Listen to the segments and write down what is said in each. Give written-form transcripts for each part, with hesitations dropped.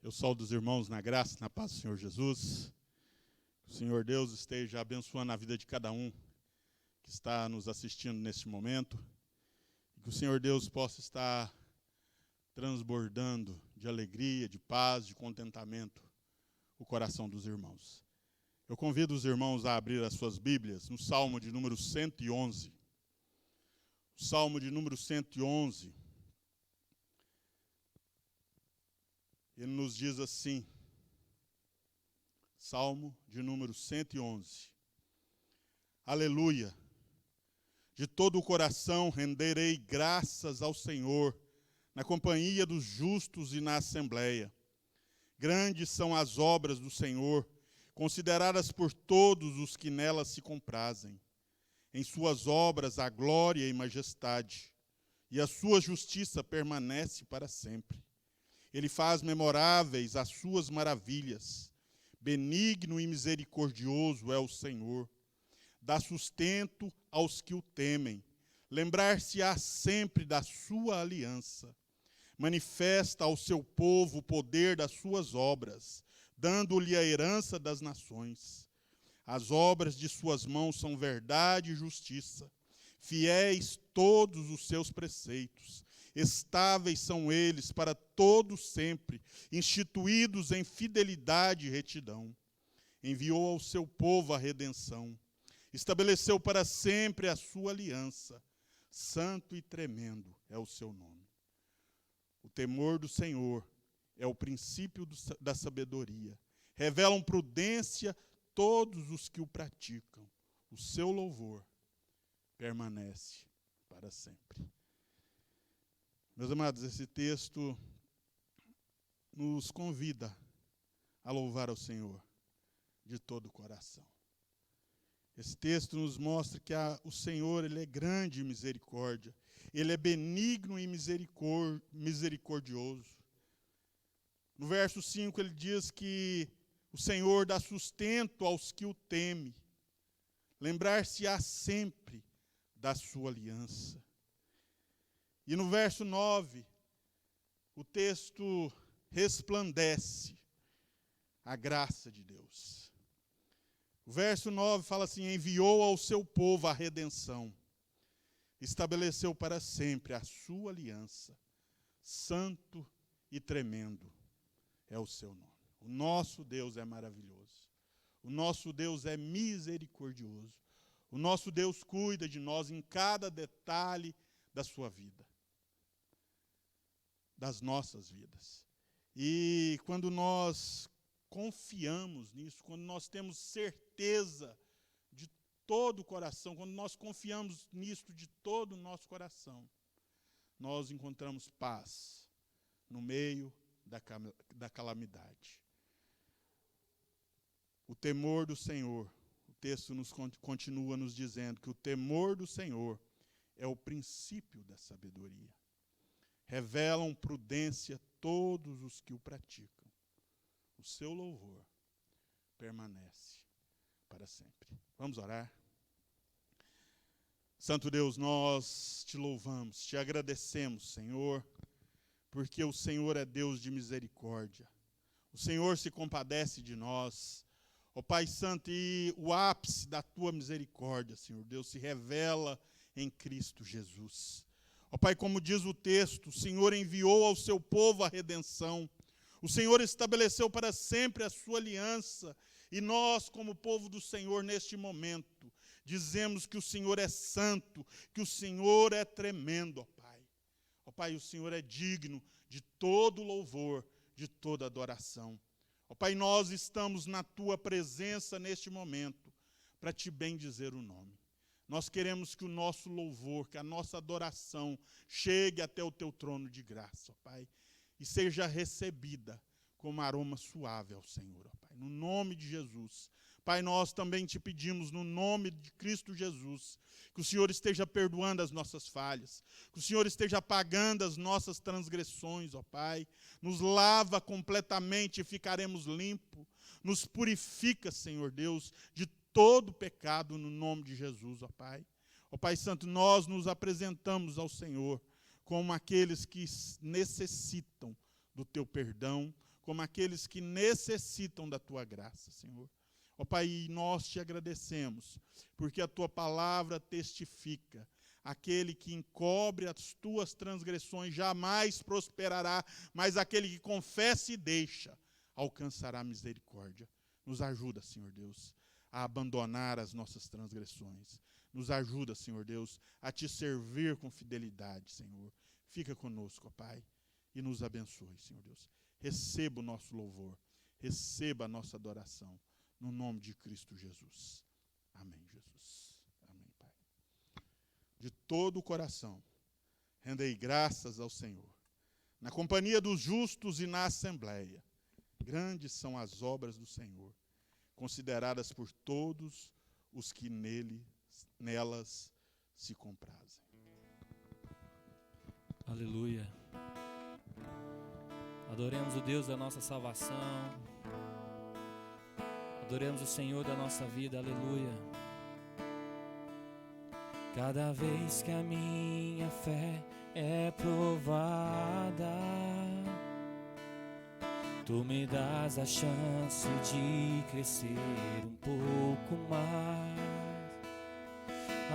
Eu saúdo os irmãos na graça, na paz do Senhor Jesus. Que o Senhor Deus esteja abençoando a vida de cada um que está nos assistindo neste momento. E que o Senhor Deus possa estar transbordando de alegria, de paz, de contentamento o coração dos irmãos. Eu convido os irmãos a abrir as suas Bíblias no Salmo de número 111. O Salmo de número 111. Ele nos diz assim, Salmo de número 111. Aleluia! De todo o coração renderei graças ao Senhor, na companhia dos justos e na assembleia. Grandes são as obras do Senhor, consideradas por todos os que nelas se comprazem. Em suas obras há glória e majestade, e a sua justiça permanece para sempre. Ele faz memoráveis as suas maravilhas. Benigno e misericordioso é o Senhor. Dá sustento aos que o temem. Lembrar-se-á sempre da sua aliança. Manifesta ao seu povo o poder das suas obras, dando-lhe a herança das nações. As obras de suas mãos são verdade e justiça. Fiéis todos os seus preceitos. Estáveis são eles para todo sempre, instituídos em fidelidade e retidão. Enviou ao seu povo a redenção. Estabeleceu para sempre a sua aliança. Santo e tremendo é o seu nome. O temor do Senhor é o princípio da sabedoria. Revelam prudência todos os que o praticam. O seu louvor permanece para sempre. Meus amados, esse texto nos convida a louvar ao Senhor de todo o coração. Esse texto nos mostra que o Senhor, Ele é grande em misericórdia. Ele é benigno e misericordioso. No verso 5 ele diz que o Senhor dá sustento aos que o temem. Lembrar-se-á sempre da sua aliança. E no verso 9, o texto resplandece a graça de Deus. O verso 9 fala assim: enviou ao seu povo a redenção, estabeleceu para sempre a sua aliança, santo e tremendo é o seu nome. O nosso Deus é maravilhoso, o nosso Deus é misericordioso, o nosso Deus cuida de nós em cada detalhe da sua vida, das nossas vidas. E quando nós confiamos nisso, quando nós temos certeza de todo o coração, quando nós confiamos nisso de todo o nosso coração, nós encontramos paz no meio da calamidade. O temor do Senhor, o texto continua nos dizendo que o temor do Senhor é o princípio da sabedoria. Revelam prudência todos os que o praticam. O seu louvor permanece para sempre. Vamos orar? Santo Deus, nós te louvamos, te agradecemos, Senhor, porque o Senhor é Deus de misericórdia. O Senhor se compadece de nós. Ó Pai Santo, e o ápice da tua misericórdia, Senhor Deus, se revela em Cristo Jesus. Ó Pai, como diz o texto, o Senhor enviou ao seu povo a redenção. O Senhor estabeleceu para sempre a sua aliança. E nós, como povo do Senhor, neste momento, dizemos que o Senhor é santo, que o Senhor é tremendo, ó Pai. Ó Pai, o Senhor é digno de todo louvor, de toda adoração. Ó Pai, nós estamos na tua presença neste momento para te bendizer o nome. Nós queremos que o nosso louvor, que a nossa adoração chegue até o teu trono de graça, ó Pai, e seja recebida como aroma suave ao Senhor, ó Pai. No nome de Jesus. Pai, nós também te pedimos, no nome de Cristo Jesus, que o Senhor esteja perdoando as nossas falhas, que o Senhor esteja apagando as nossas transgressões, ó Pai. Nos lava completamente e ficaremos limpos. Nos purifica, Senhor Deus, de todo pecado no nome de Jesus, ó Pai. Ó Pai Santo, nós nos apresentamos ao Senhor como aqueles que necessitam do teu perdão, como aqueles que necessitam da tua graça, Senhor. Ó Pai, nós te agradecemos, porque a tua palavra testifica: aquele que encobre as tuas transgressões jamais prosperará, mas aquele que confessa e deixa alcançará misericórdia. Nos ajuda, Senhor Deus, a abandonar as nossas transgressões. Nos ajuda, Senhor Deus, a te servir com fidelidade, Senhor. Fica conosco, ó Pai, e nos abençoe, Senhor Deus. Receba o nosso louvor, receba a nossa adoração, no nome de Cristo Jesus. Amém, Jesus. Amém, Pai. De todo o coração, rendei graças ao Senhor, na companhia dos justos e na assembleia. Grandes são as obras do Senhor, consideradas por todos os que nelas se comprazem. Aleluia. Adoremos o Deus da nossa salvação. Adoremos o Senhor da nossa vida. Aleluia. Cada vez que a minha fé é provada, tu me dás a chance de crescer um pouco mais.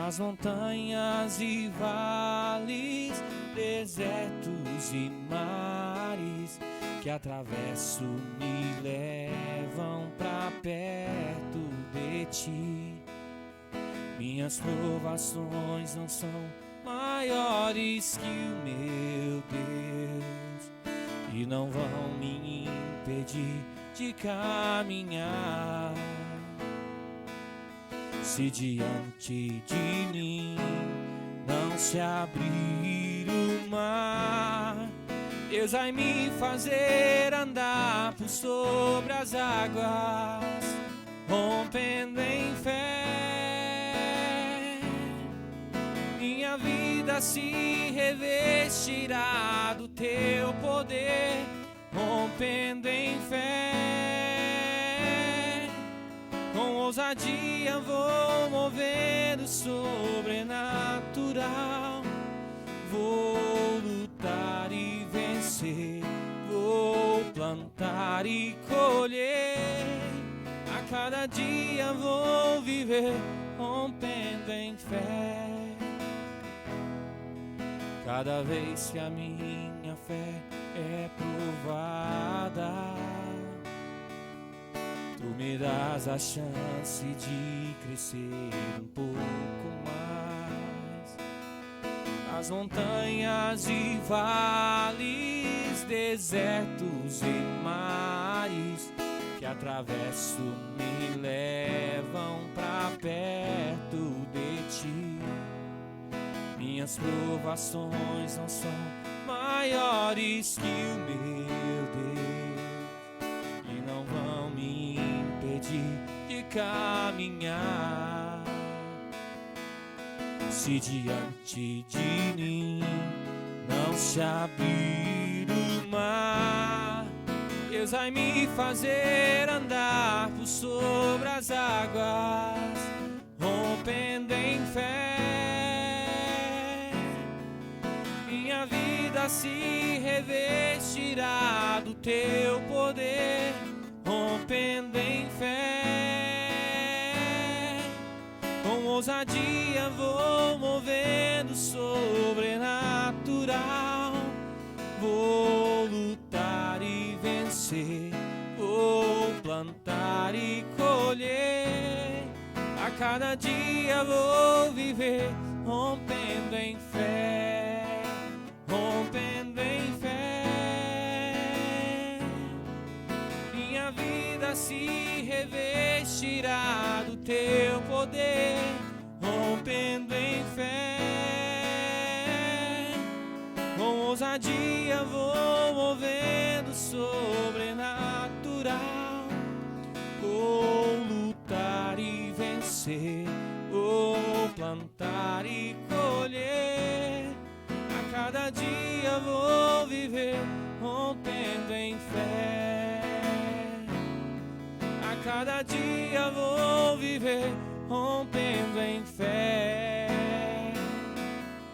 As montanhas e vales, desertos e mares que atravesso me levam pra perto de ti. Minhas provações não são maiores que o meu Deus e não vão me impedir de caminhar. Se diante de mim não se abrir o mar, Deus vai me fazer andar por sobre as águas, rompendo em fé. Minha vida se revestirá do teu poder, rompendo em fé. Com ousadia vou mover o sobrenatural. Vou lutar e vencer, vou plantar e colher. A cada dia vou viver rompendo em fé. Cada vez que a minha fé é provada, tu me dás a chance de crescer um pouco mais. As montanhas e vales, desertos e mares que atravesso me levam pra perto de ti. Minhas provações não são maiores que o meu Deus e não vão me impedir de caminhar. Se diante de mim não se abrir o mar, Deus vai me fazer andar por sobre as águas, rompendo em fé. Minha vida se revestirá do teu poder, rompendo em fé. Com ousadia vou movendo sobrenatural. Vou lutar e vencer, vou plantar e colher. A cada dia vou viver rompendo em fé, rompendo em fé. Minha vida se revestirá do teu poder, rompendo em fé. Com ousadia vou movendo sobrenatural. Vou lutar e vencer, vou plantar e colher. A cada dia vou viver rompendo em fé. A cada dia vou viver rompendo em fé.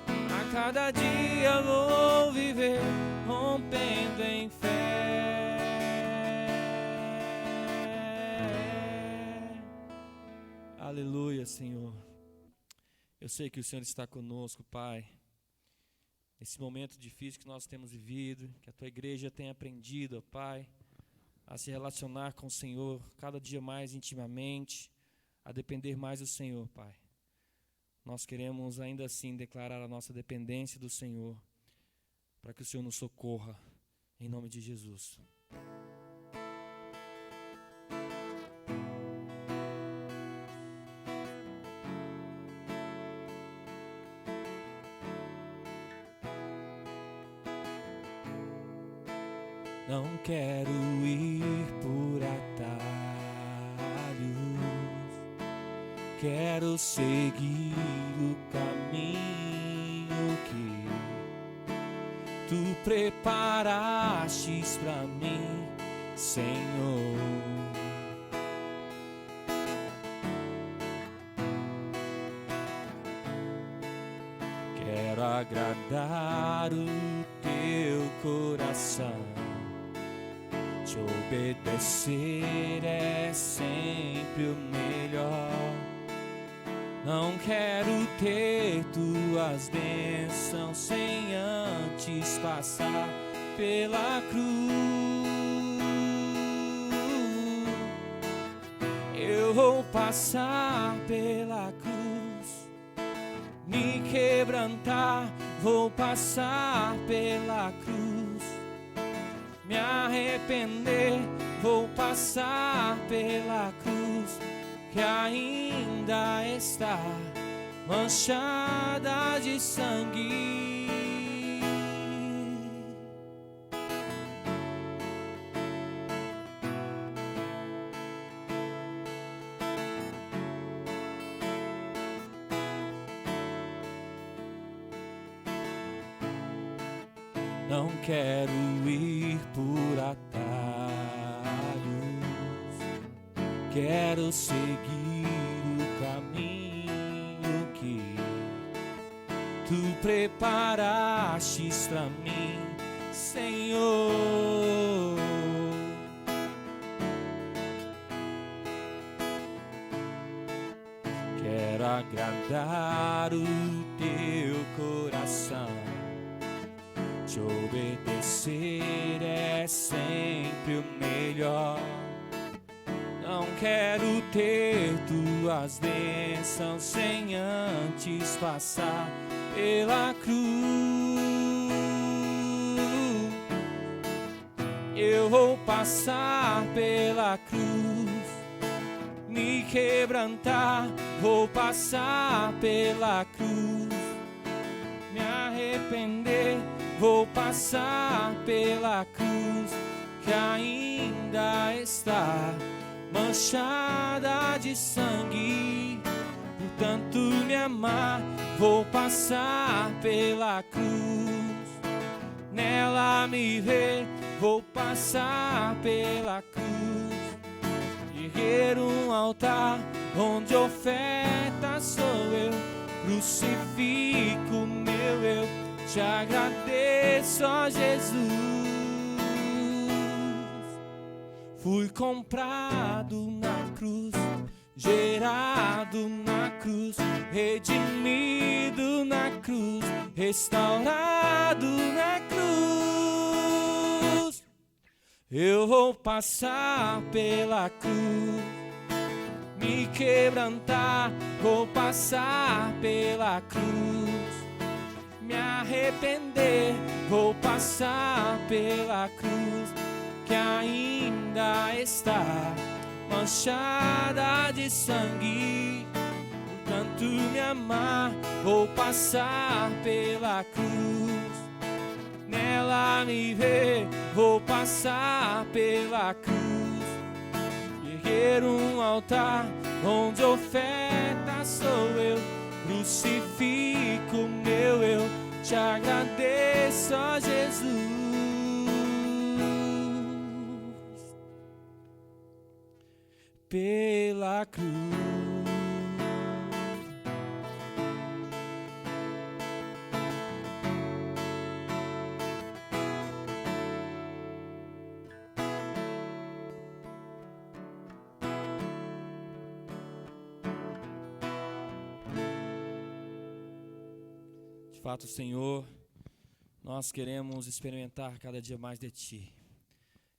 A cada dia vou viver rompendo em fé. Aleluia, Senhor. Eu sei que o Senhor está conosco, Pai. Nesse momento difícil que nós temos vivido, que a Tua igreja tem aprendido, ó Pai, a se relacionar com o Senhor cada dia mais intimamente, a depender mais do Senhor, Pai. Nós queremos ainda assim declarar a nossa dependência do Senhor, para que o Senhor nos socorra, em nome de Jesus. Não quero ir por atalhos, quero seguir o caminho que Tu preparastes para mim, Senhor. Quero agradar o Teu coração. Te obedecer é sempre o melhor. Não quero ter Tuas bênçãos sem antes passar pela cruz. Eu vou passar pela cruz, me quebrantar, vou passar pela cruz. Me arrepender, vou passar pela cruz, que ainda está manchada de sangue. Não quero ir por atalhos, quero seguir o caminho que Tu preparastes para mim, Senhor. Quero agradar o Teu coração. Te obedecer é sempre o melhor. Não quero ter Tuas bênçãos sem antes passar pela cruz. Eu vou passar pela cruz, me quebrantar, vou passar pela cruz. Me arrepender, vou passar pela cruz, que ainda está manchada de sangue. Por tanto me amar, vou passar pela cruz. Nela me ver, vou passar pela cruz. Erguer um altar onde oferta sou eu, crucifico meu eu. Te agradeço, ó Jesus. Fui comprado na cruz, gerado na cruz, redimido na cruz, restaurado na cruz. Eu vou passar pela cruz, me quebrantar, vou passar pela cruz. Me arrepender, vou passar pela cruz, que ainda está manchada de sangue. Portanto me amar, vou passar pela cruz. Nela me ver, vou passar pela cruz. Erguer um altar onde oferta sou eu, crucifico meu eu. Te agradeço, ó Jesus. Pela cruz. fato, Senhor, nós queremos experimentar cada dia mais de Ti.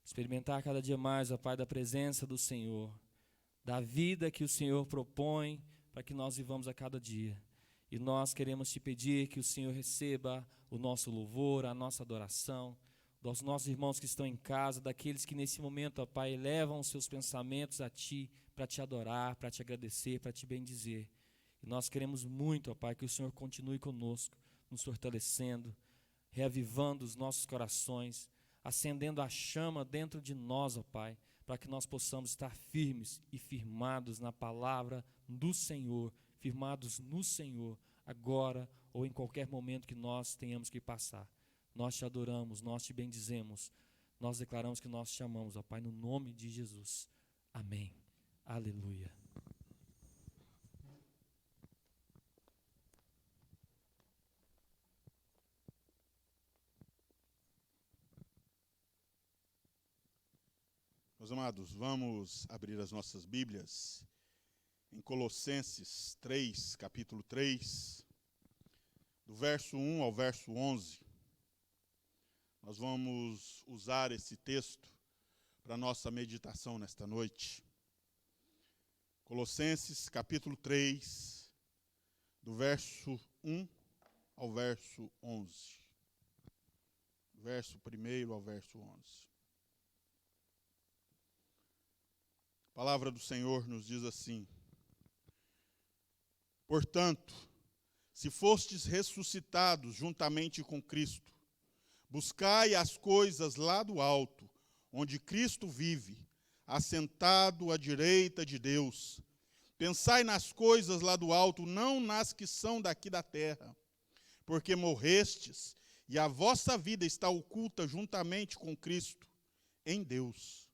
Experimentar cada dia mais, ó Pai, da presença do Senhor, da vida que o Senhor propõe para que nós vivamos a cada dia. E nós queremos Te pedir que o Senhor receba o nosso louvor, a nossa adoração, dos nossos irmãos que estão em casa, daqueles que nesse momento, ó Pai, elevam os seus pensamentos a Ti, para Te adorar, para Te agradecer, para Te bendizer. E nós queremos muito, ó Pai, que o Senhor continue conosco, nos fortalecendo, reavivando os nossos corações, acendendo a chama dentro de nós, ó Pai, para que nós possamos estar firmes e firmados na palavra do Senhor, firmados no Senhor, agora ou em qualquer momento que nós tenhamos que passar. Nós Te adoramos, nós Te bendizemos, nós declaramos que nós Te amamos, ó Pai, no nome de Jesus. Amém. Aleluia. Meus amados, vamos abrir as nossas Bíblias em Colossenses 3, capítulo 3, do verso 1 ao verso 11. Nós vamos usar esse texto para nossa meditação nesta noite. Colossenses, capítulo 3, do verso 1 ao verso 11. Verso 1 ao verso 11. A palavra do Senhor nos diz assim: portanto, se fostes ressuscitados juntamente com Cristo, buscai as coisas lá do alto, onde Cristo vive, assentado à direita de Deus. Pensai nas coisas lá do alto, não nas que são daqui da terra, porque morrestes, e a vossa vida está oculta juntamente com Cristo em Deus.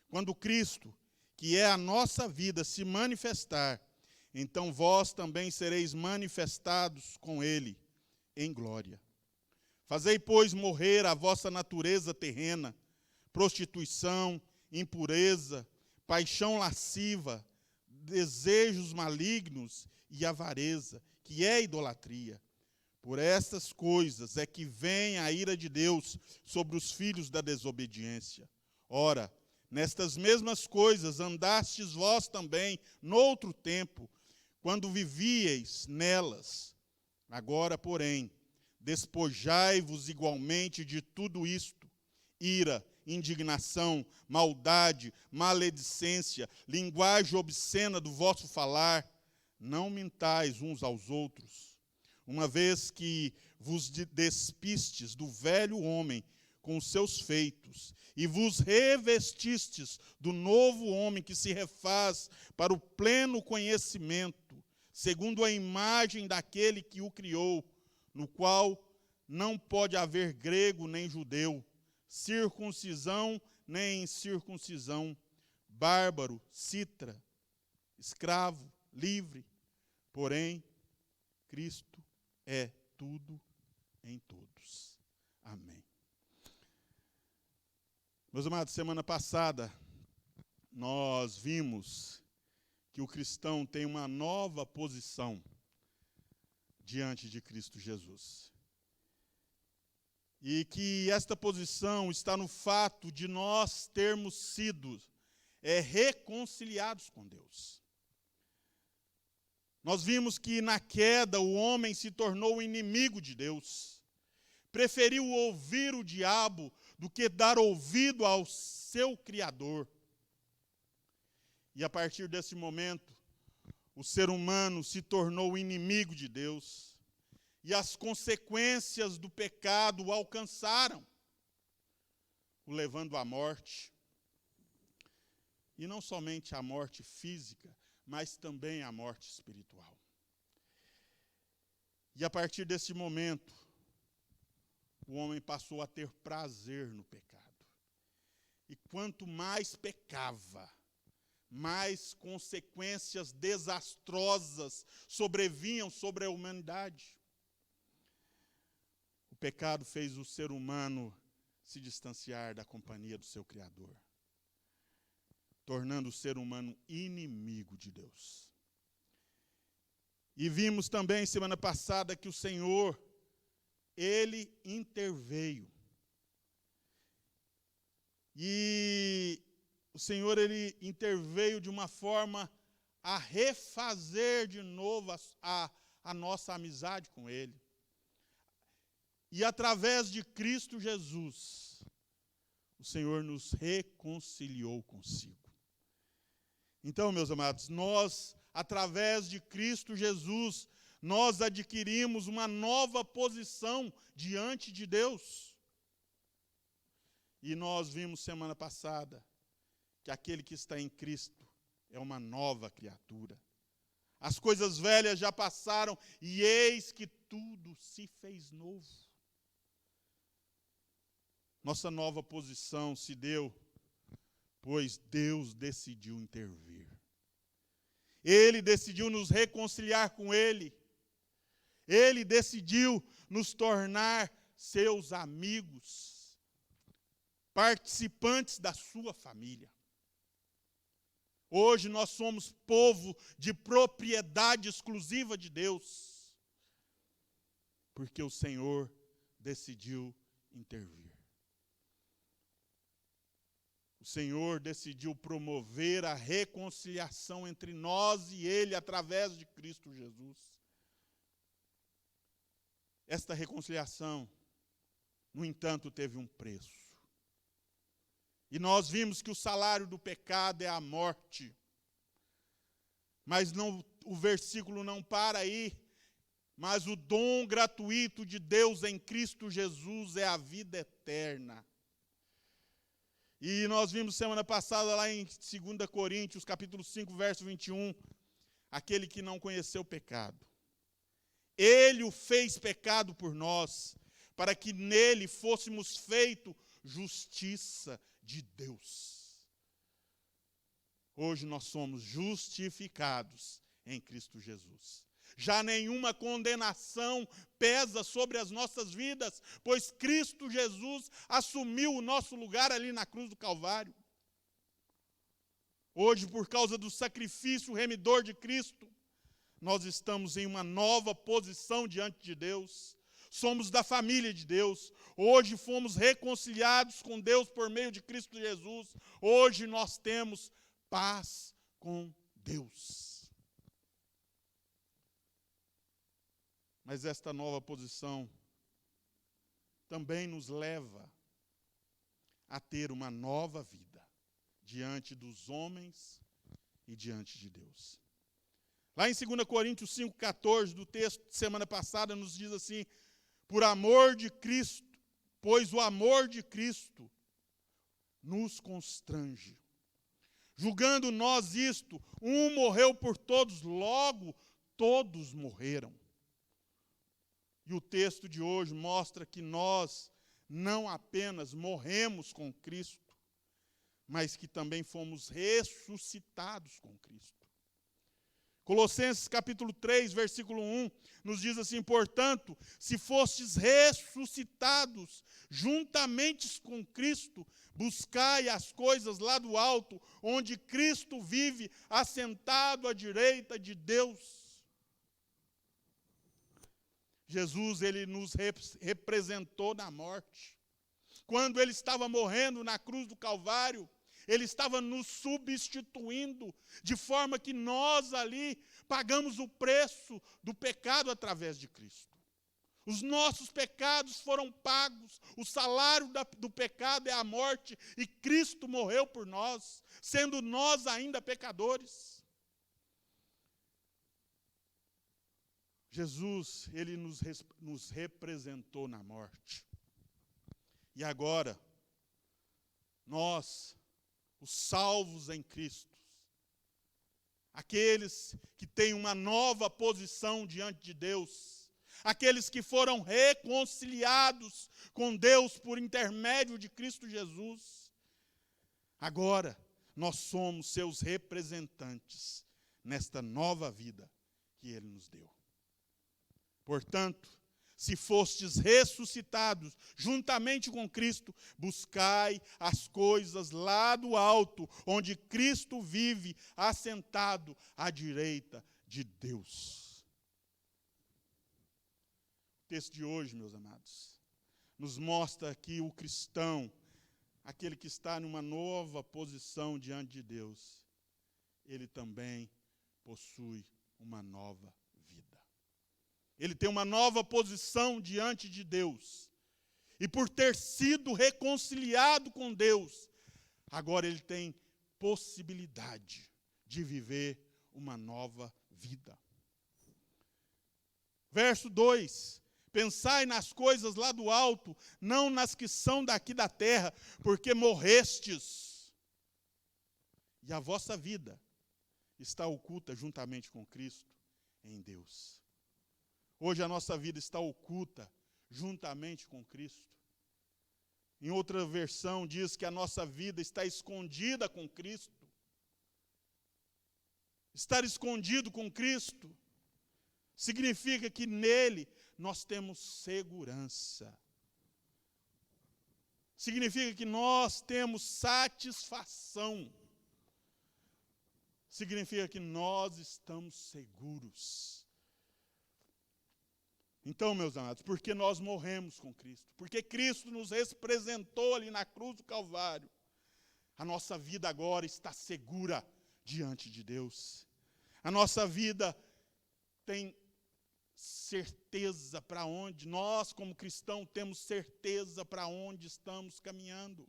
Quando Cristo, que é a nossa vida, se manifestar, então vós também sereis manifestados com Ele em glória. Fazei, pois, morrer a vossa natureza terrena, prostituição, impureza, paixão lasciva, desejos malignos e avareza, que é idolatria. Por estas coisas é que vem a ira de Deus sobre os filhos da desobediência. Ora, nestas mesmas coisas andastes vós também noutro tempo, quando vivieis nelas. Agora, porém, despojai-vos igualmente de tudo isto: ira, indignação, maldade, maledicência, linguagem obscena do vosso falar. Não mintais uns aos outros, uma vez que vos despistes do velho homem com os seus feitos, e vos revestistes do novo homem que se refaz para o pleno conhecimento, segundo a imagem daquele que o criou, no qual não pode haver grego nem judeu, circuncisão nem incircuncisão, bárbaro, citra, escravo, livre, porém, Cristo é tudo em todos. Amém. Meus amados, semana passada nós vimos que o cristão tem uma nova posição diante de Cristo Jesus. E que esta posição está no fato de nós termos sido reconciliados com Deus. Nós vimos que na queda o homem se tornou inimigo de Deus. Preferiu ouvir o diabo do que dar ouvido ao seu Criador. E a partir desse momento, o ser humano se tornou inimigo de Deus. E as consequências do pecado o alcançaram, o levando à morte. E não somente a morte física, mas também a morte espiritual. E a partir desse momento, o homem passou a ter prazer no pecado. E quanto mais pecava, mais consequências desastrosas sobrevinham sobre a humanidade. O pecado fez o ser humano se distanciar da companhia do seu Criador, tornando o ser humano inimigo de Deus. E vimos também semana passada que o Senhor ele interveio. E o Senhor, ele interveio de uma forma a refazer de novo a nossa amizade com ele. E através de Cristo Jesus, o Senhor nos reconciliou consigo. Então, meus amados, nós, através de Cristo Jesus, nós adquirimos uma nova posição diante de Deus. E nós vimos semana passada que aquele que está em Cristo é uma nova criatura. As coisas velhas já passaram e eis que tudo se fez novo. Nossa nova posição se deu, pois Deus decidiu intervir. Ele decidiu nos reconciliar com Ele. Ele decidiu nos tornar seus amigos, participantes da sua família. Hoje nós somos povo de propriedade exclusiva de Deus, porque o Senhor decidiu intervir. O Senhor decidiu promover a reconciliação entre nós e Ele através de Cristo Jesus. Esta reconciliação, no entanto, teve um preço. E nós vimos que o salário do pecado é a morte. Mas o versículo não para aí. Mas o dom gratuito de Deus em Cristo Jesus é a vida eterna. E nós vimos semana passada lá em 2 Coríntios, capítulo 5, verso 21, aquele que não conheceu o pecado. Ele o fez pecado por nós, para que nele fôssemos feitos justiça de Deus. Hoje nós somos justificados em Cristo Jesus. Já nenhuma condenação pesa sobre as nossas vidas, pois Cristo Jesus assumiu o nosso lugar ali na cruz do Calvário. Hoje, por causa do sacrifício remidor de Cristo, nós estamos em uma nova posição diante de Deus. Somos da família de Deus. Hoje fomos reconciliados com Deus por meio de Cristo Jesus. Hoje nós temos paz com Deus. Mas esta nova posição também nos leva a ter uma nova vida diante dos homens e diante de Deus. Lá em 2 Coríntios 5,14, do texto de semana passada, nos diz assim: por amor de Cristo, pois o amor de Cristo nos constrange. Julgando nós isto, um morreu por todos, logo todos morreram. E o texto de hoje mostra que nós não apenas morremos com Cristo, mas que também fomos ressuscitados com Cristo. Colossenses capítulo 3, versículo 1, nos diz assim: portanto, se fostes ressuscitados juntamente com Cristo, buscai as coisas lá do alto, onde Cristo vive, assentado à direita de Deus. Jesus, ele nos representou na morte. Quando ele estava morrendo na cruz do Calvário, ele estava nos substituindo, de forma que nós ali pagamos o preço do pecado através de Cristo. Os nossos pecados foram pagos, o salário do pecado é a morte, e Cristo morreu por nós, sendo nós ainda pecadores. Jesus, ele nos representou na morte. E agora, nós, os salvos em Cristo, aqueles que têm uma nova posição diante de Deus, aqueles que foram reconciliados com Deus por intermédio de Cristo Jesus, agora nós somos seus representantes nesta nova vida que Ele nos deu. Portanto, se fostes ressuscitados juntamente com Cristo, buscai as coisas lá do alto, onde Cristo vive, assentado à direita de Deus. O texto de hoje, meus amados, nos mostra que o cristão, aquele que está numa nova posição diante de Deus, ele também possui uma nova vida. Ele tem uma nova posição diante de Deus. E por ter sido reconciliado com Deus, agora ele tem possibilidade de viver uma nova vida. Verso 2: pensai nas coisas lá do alto, não nas que são daqui da terra, porque morrestes, e a vossa vida está oculta juntamente com Cristo em Deus. Hoje a nossa vida está oculta juntamente com Cristo. Em outra versão diz que a nossa vida está escondida com Cristo. Estar escondido com Cristo significa que nele nós temos segurança. Significa que nós temos satisfação. Significa que nós estamos seguros. Então, meus amados, porque nós morremos com Cristo, porque Cristo nos representou ali na cruz do Calvário, a nossa vida agora está segura diante de Deus. A nossa vida tem certeza para onde, nós como cristãos temos certeza para onde estamos caminhando.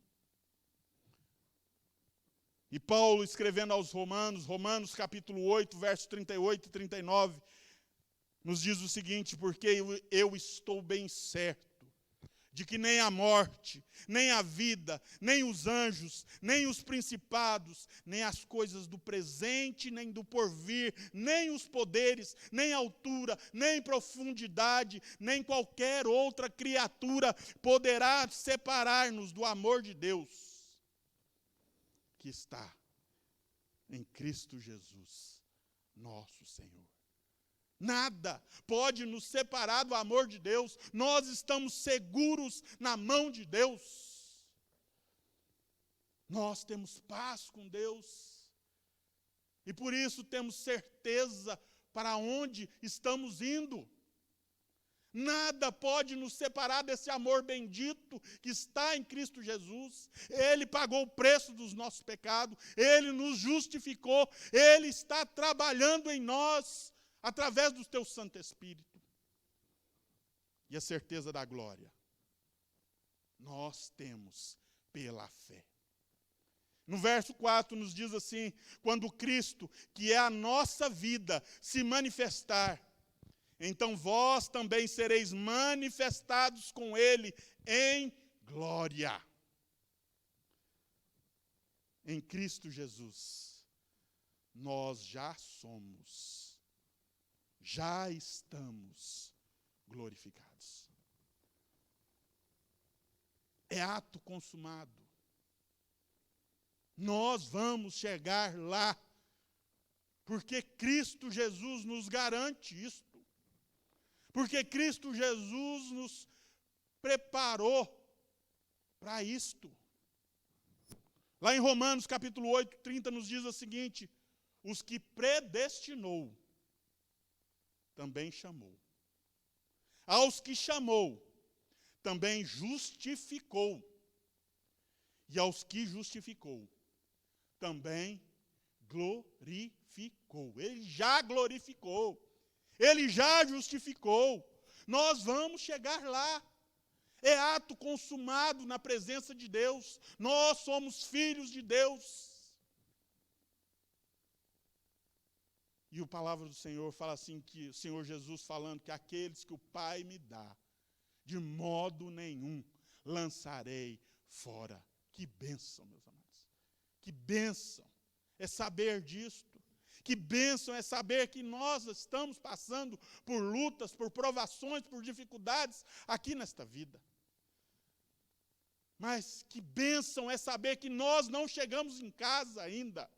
E Paulo, escrevendo aos Romanos capítulo 8, verso 38 e 39, nos diz o seguinte: porque eu estou bem certo de que nem a morte, nem a vida, nem os anjos, nem os principados, nem as coisas do presente, nem do porvir, nem os poderes, nem altura, nem profundidade, nem qualquer outra criatura poderá separar-nos do amor de Deus que está em Cristo Jesus, nosso Senhor. Nada pode nos separar do amor de Deus. Nós estamos seguros na mão de Deus. Nós temos paz com Deus. E por isso temos certeza para onde estamos indo. Nada pode nos separar desse amor bendito que está em Cristo Jesus. Ele pagou o preço dos nossos pecados. Ele nos justificou. Ele está trabalhando em nós através do teu Santo Espírito. E a certeza da glória nós temos pela fé. No verso 4 nos diz assim: quando Cristo, que é a nossa vida, se manifestar, então vós também sereis manifestados com Ele em glória. Em Cristo Jesus, nós já somos, já estamos glorificados. É ato consumado. Nós vamos chegar lá, porque Cristo Jesus nos garante isto. Porque Cristo Jesus nos preparou para isto. Lá em Romanos capítulo 8, 30 nos diz o seguinte: os que predestinou, também chamou. Aos que chamou, também justificou. E aos que justificou, também glorificou. Ele já glorificou. Ele já justificou. Nós vamos chegar lá. É ato consumado na presença de Deus. Nós somos filhos de Deus. E a palavra do Senhor fala assim, que o Senhor Jesus falando que aqueles que o Pai me dá, de modo nenhum lançarei fora. Que bênção, meus amados. Que bênção é saber disto. Que bênção é saber que nós estamos passando por lutas, por provações, por dificuldades aqui nesta vida. Mas que bênção é saber que nós não chegamos em casa ainda.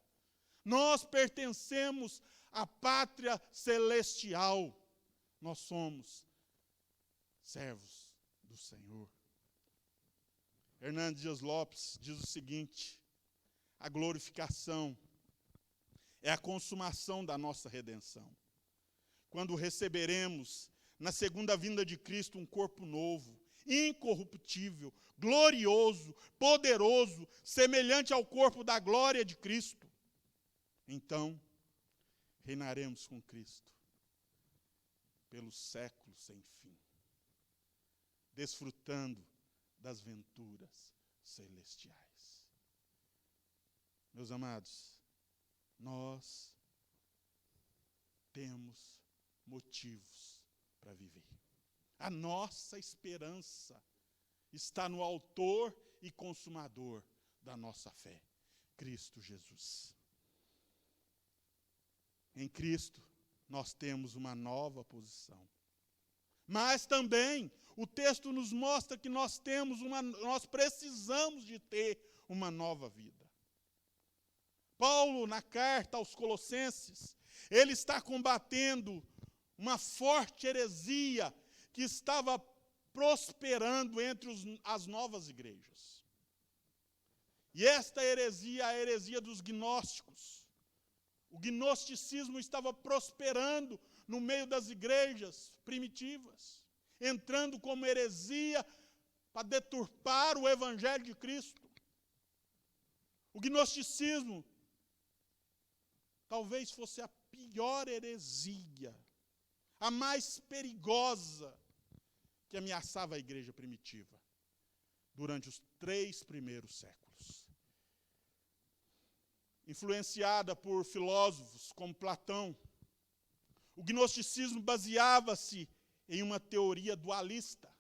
Nós pertencemos à pátria celestial. Nós somos servos do Senhor. Hernandes Dias Lopes diz o seguinte: a glorificação é a consumação da nossa redenção. Quando receberemos na segunda vinda de Cristo, um corpo novo, incorruptível, glorioso, poderoso, semelhante ao corpo da glória de Cristo. Então, reinaremos com Cristo pelos séculos sem fim, desfrutando das venturas celestiais. Meus amados, nós temos motivos para viver. A nossa esperança está no autor e consumador da nossa fé, Cristo Jesus. Em Cristo, nós temos uma nova posição. Mas também, o texto nos mostra que nós precisamos de ter uma nova vida. Paulo, na carta aos Colossenses, ele está combatendo uma forte heresia que estava prosperando entre as novas igrejas. E esta heresia, a heresia dos gnósticos. O gnosticismo estava prosperando no meio das igrejas primitivas, entrando como heresia para deturpar o evangelho de Cristo. O gnosticismo talvez fosse a pior heresia, a mais perigosa que ameaçava a igreja primitiva durante os 3 primeiros séculos. Influenciada por filósofos como Platão, o gnosticismo baseava-se em uma teoria dualista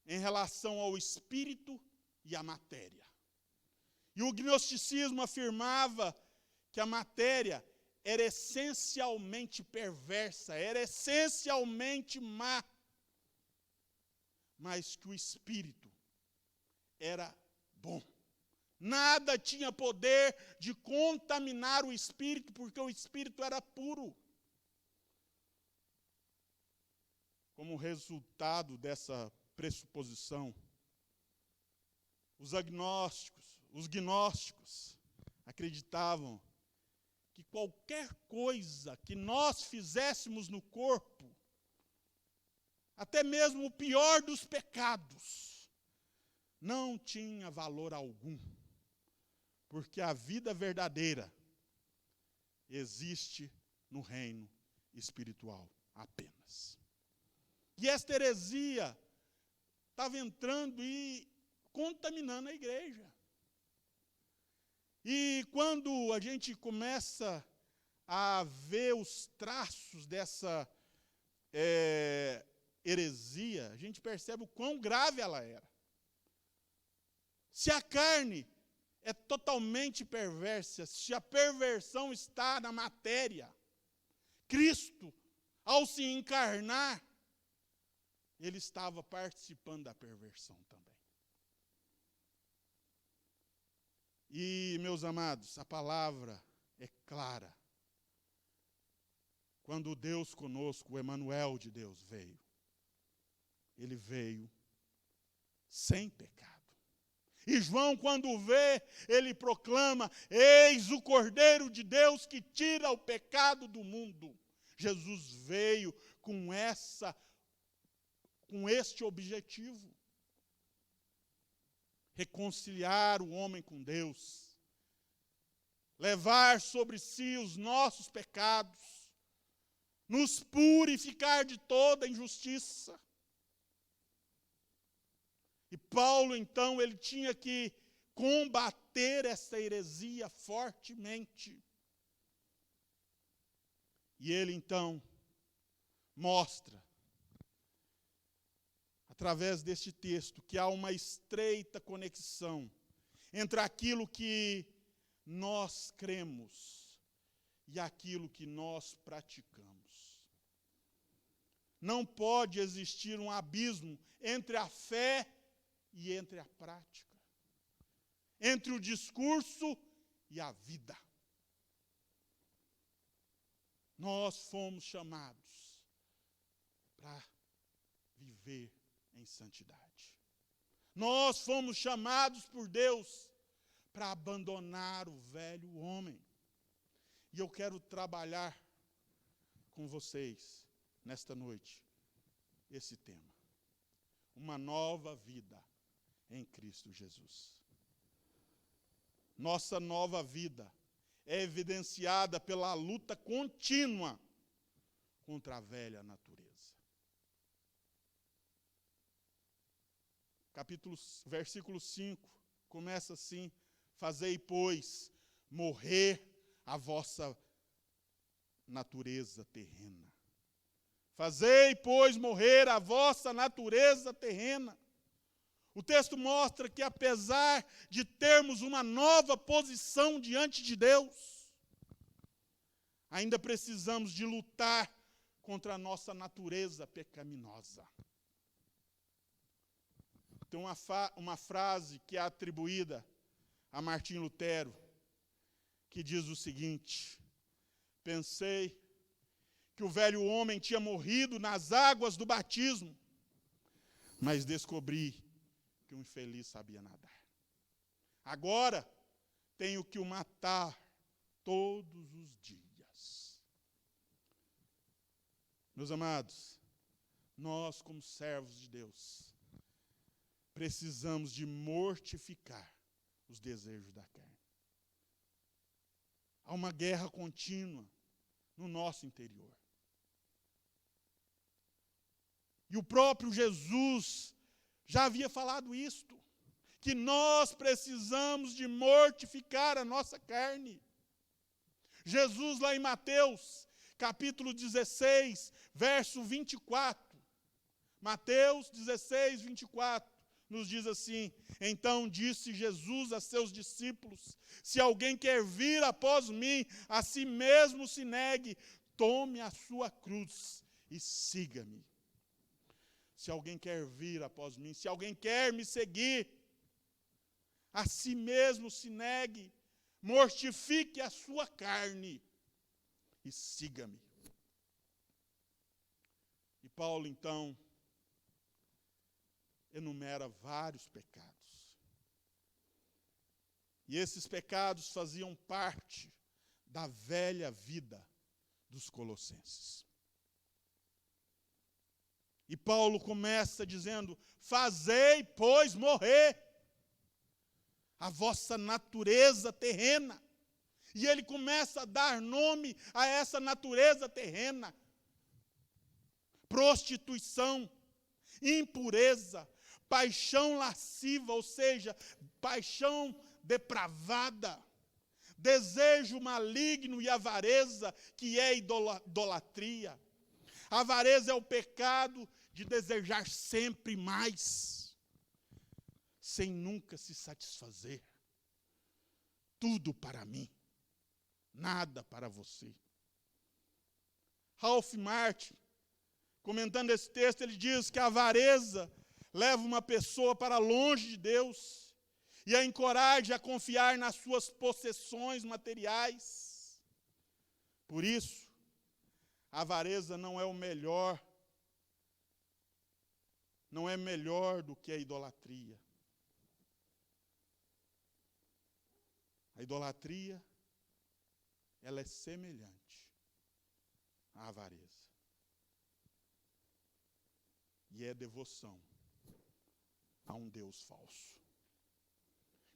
em relação ao espírito e à matéria. E o gnosticismo afirmava que a matéria era essencialmente perversa, era essencialmente má, mas que o espírito era bom. Nada tinha poder de contaminar o espírito, porque o espírito era puro. Como resultado dessa pressuposição, os gnósticos acreditavam que qualquer coisa que nós fizéssemos no corpo, até mesmo o pior dos pecados, não tinha valor algum, porque a vida verdadeira existe no reino espiritual apenas. E esta heresia estava entrando e contaminando a igreja. E quando a gente começa a ver os traços dessa heresia, a gente percebe o quão grave ela era. Se a carne é totalmente perversa, se a perversão está na matéria, Cristo, ao se encarnar, ele estava participando da perversão também. E, meus amados, a palavra é clara. Quando Deus conosco, o Emanuel de Deus veio, ele veio sem pecado. E João, quando vê, ele proclama: eis o Cordeiro de Deus que tira o pecado do mundo. Jesus veio com este objetivo: reconciliar o homem com Deus, levar sobre si os nossos pecados, nos purificar de toda injustiça. E Paulo, então, ele tinha que combater essa heresia fortemente. E ele, então, mostra, através deste texto, que há uma estreita conexão entre aquilo que nós cremos e aquilo que nós praticamos. Não pode existir um abismo entre a fé e entre a prática, entre o discurso e a vida. Nós fomos chamados para viver em santidade. Nós fomos chamados por Deus para abandonar o velho homem. E eu quero trabalhar com vocês nesta noite esse tema. Uma nova vida em Cristo Jesus. Nossa nova vida é evidenciada pela luta contínua contra a velha natureza. Versículo 5, começa assim: fazei, pois, morrer a vossa natureza terrena. Fazei, pois, morrer a vossa natureza terrena. O texto mostra que, apesar de termos uma nova posição diante de Deus, ainda precisamos de lutar contra a nossa natureza pecaminosa. Tem uma frase que é atribuída a Martim Lutero, que diz o seguinte: pensei que o velho homem tinha morrido nas águas do batismo, mas descobri que o infeliz sabia nadar. Agora tenho que o matar todos os dias. Meus amados, nós, como servos de Deus, precisamos de mortificar os desejos da carne. Há uma guerra contínua no nosso interior. E o próprio Jesus já havia falado isto, que nós precisamos de mortificar a nossa carne. Jesus, lá em Mateus, capítulo 16, verso 24. Mateus 16, 24, nos diz assim: então disse Jesus a seus discípulos: se alguém quer vir após mim, a si mesmo se negue, tome a sua cruz e siga-me. Se alguém quer vir após mim, se alguém quer me seguir, a si mesmo se negue, mortifique a sua carne e siga-me. E Paulo, então, enumera vários pecados. E esses pecados faziam parte da velha vida dos colossenses. E Paulo começa dizendo: fazei, pois, morrer a vossa natureza terrena. E ele começa a dar nome a essa natureza terrena: prostituição, impureza, paixão lasciva, ou seja, paixão depravada, desejo maligno e avareza, que é idolatria. A avareza é o pecado de desejar sempre mais, sem nunca se satisfazer. Tudo para mim, nada para você. Ralph Martin, comentando esse texto, ele diz que a avareza leva uma pessoa para longe de Deus e a encoraja a confiar nas suas possessões materiais. Por isso, a avareza não é melhor do que a idolatria. A idolatria, ela é semelhante à avareza. E é devoção a um Deus falso.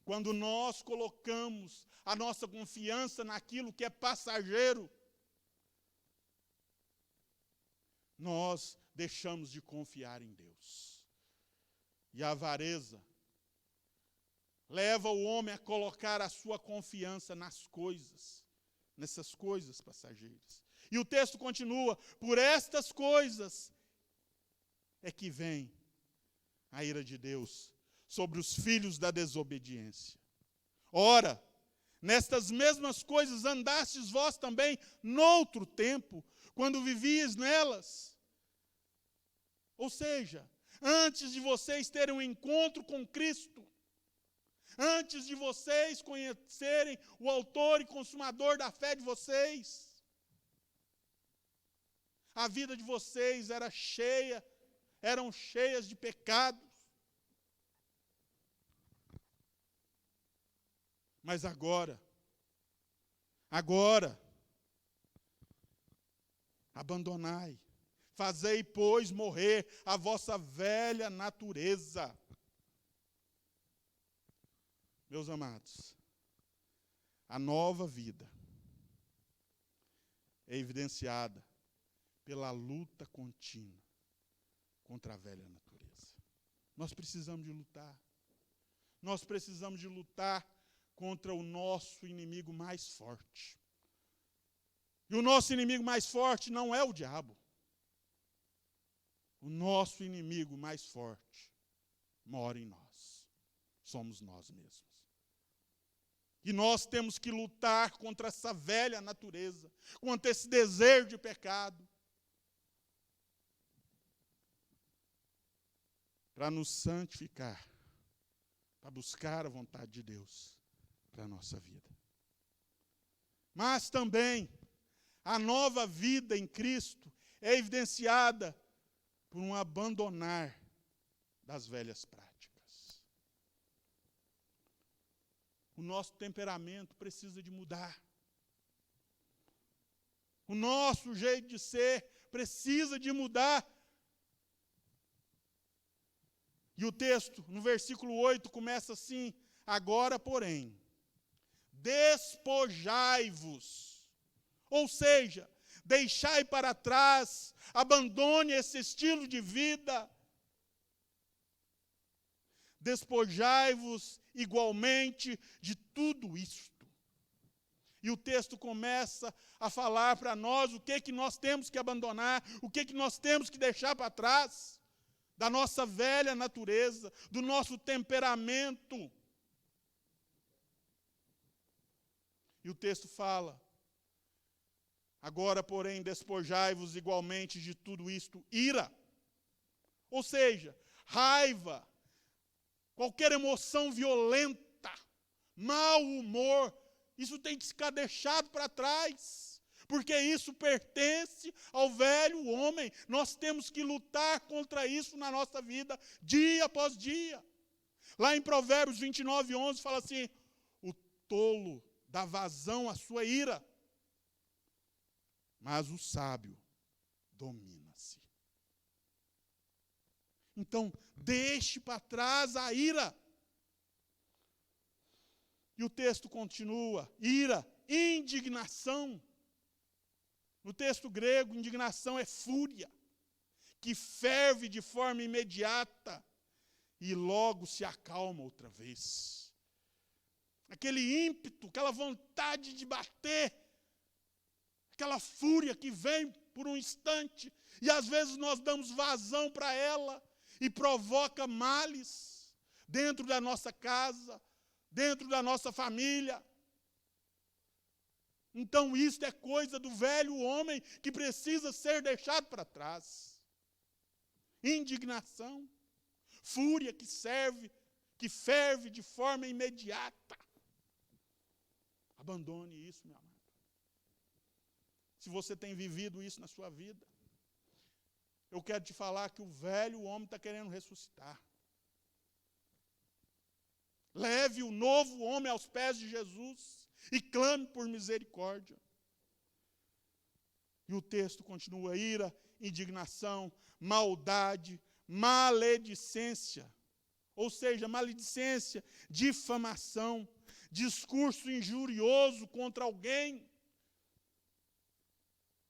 Quando nós colocamos a nossa confiança naquilo que é passageiro, nós deixamos de confiar em Deus. E a avareza leva o homem a colocar a sua confiança nas coisas, nessas coisas passageiras. E o texto continua: por estas coisas é que vem a ira de Deus sobre os filhos da desobediência. Ora, nestas mesmas coisas andastes vós também noutro tempo, quando vivíeis nelas. Ou seja, antes de vocês terem um encontro com Cristo, antes de vocês conhecerem o autor e consumador da fé de vocês, a vida de vocês eram cheias de pecados. Mas agora, abandonai, Fazei, pois, morrer a vossa velha natureza. Meus amados, a nova vida é evidenciada pela luta contínua contra a velha natureza. Nós precisamos de lutar. Nós precisamos de lutar contra o nosso inimigo mais forte. E o nosso inimigo mais forte não é o diabo. O nosso inimigo mais forte mora em nós. Somos nós mesmos. E nós temos que lutar contra essa velha natureza, contra esse desejo de pecado, para nos santificar, para buscar a vontade de Deus para a nossa vida. Mas também a nova vida em Cristo é evidenciada por um abandonar das velhas práticas. O nosso temperamento precisa de mudar. O nosso jeito de ser precisa de mudar. E o texto, no versículo 8, começa assim: agora, porém, despojai-vos. Ou seja, deixai para trás, abandone esse estilo de vida. Despojai-vos igualmente de tudo isto. E o texto começa a falar para nós o que nós temos que abandonar, o que nós temos que deixar para trás, da nossa velha natureza, do nosso temperamento. E o texto fala: agora, porém, despojai-vos igualmente de tudo isto, ira. Ou seja, raiva, qualquer emoção violenta, mau humor, isso tem que ficar deixado para trás, porque isso pertence ao velho homem. Nós temos que lutar contra isso na nossa vida, dia após dia. Lá em Provérbios 29:11 fala assim: o tolo dá vazão à sua ira, mas o sábio domina-se. Então, deixe para trás a ira. E o texto continua: ira, indignação. No texto grego, indignação é fúria, que ferve de forma imediata e logo se acalma outra vez. Aquele ímpeto, aquela vontade de bater, aquela fúria que vem por um instante, e às vezes nós damos vazão para ela, e provoca males dentro da nossa casa, dentro da nossa família. Então isso é coisa do velho homem que precisa ser deixado para trás. Indignação, fúria que ferve de forma imediata. Abandone isso, meu amado. Se você tem vivido isso na sua vida, eu quero te falar que o velho homem está querendo ressuscitar. Leve o novo homem aos pés de Jesus e clame por misericórdia. E o texto continua: ira, indignação, maldade, maledicência. Ou seja, maledicência, difamação, discurso injurioso contra alguém.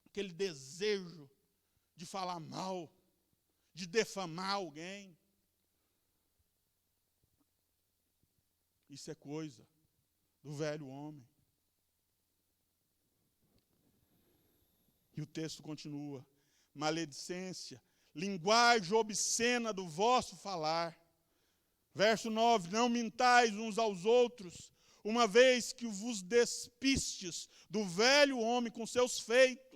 Aquele desejo de falar mal, de defamar alguém. Isso é coisa do velho homem. E o texto continua: maledicência, linguagem obscena do vosso falar. Verso 9: não mintais uns aos outros, uma vez que vos despistes do velho homem com seus feitos.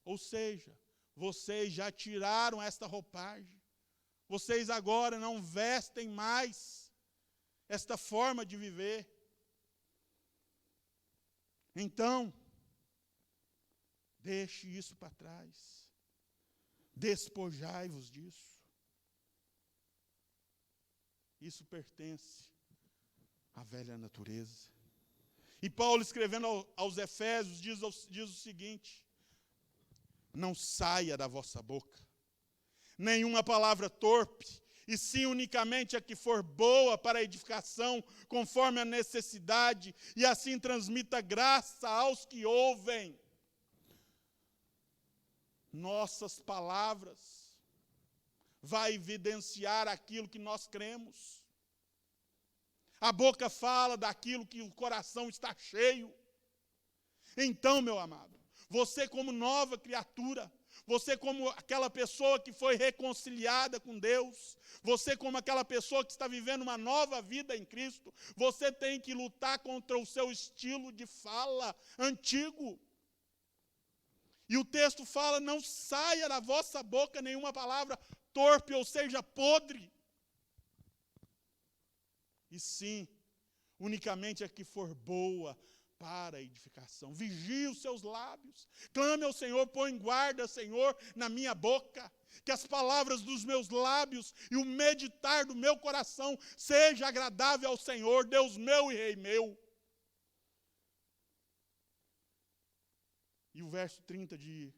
Ou seja, vocês já tiraram esta roupagem. Vocês agora não vestem mais esta forma de viver. Então, deixe isso para trás. Despojai-vos disso. Isso pertence à velha natureza. E Paulo, escrevendo aos Efésios, diz o seguinte: não saia da vossa boca nenhuma palavra torpe, e sim unicamente a que for boa para a edificação, conforme a necessidade, e assim transmita graça aos que ouvem. Nossas palavras vai evidenciar aquilo que nós cremos. A boca fala daquilo que o coração está cheio. Então, meu amado, você como nova criatura, você como aquela pessoa que foi reconciliada com Deus, você como aquela pessoa que está vivendo uma nova vida em Cristo, você tem que lutar contra o seu estilo de fala antigo. E o texto fala: não saia da vossa boca nenhuma palavra torpe, ou seja, podre. E sim, unicamente a que for boa para a edificação. Vigie os seus lábios. Clame ao Senhor, põe guarda, Senhor, na minha boca. Que as palavras dos meus lábios e o meditar do meu coração seja agradável ao Senhor, Deus meu e Rei meu. E o verso 30 de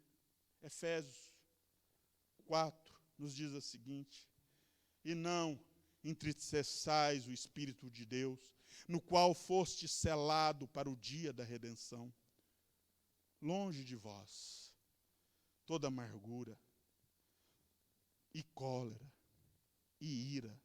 Efésios 4 nos diz o seguinte: e não entristeçais o Espírito de Deus, no qual foste selado para o dia da redenção. Longe de vós toda amargura, e cólera, e ira,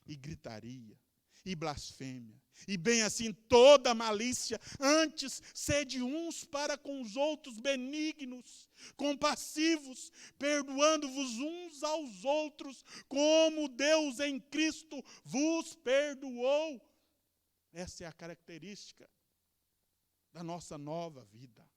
e gritaria, e blasfêmia, e bem assim toda malícia. Antes, sede uns para com os outros benignos, compassivos, perdoando-vos uns aos outros, como Deus em Cristo vos perdoou. Essa é a característica da nossa nova vida.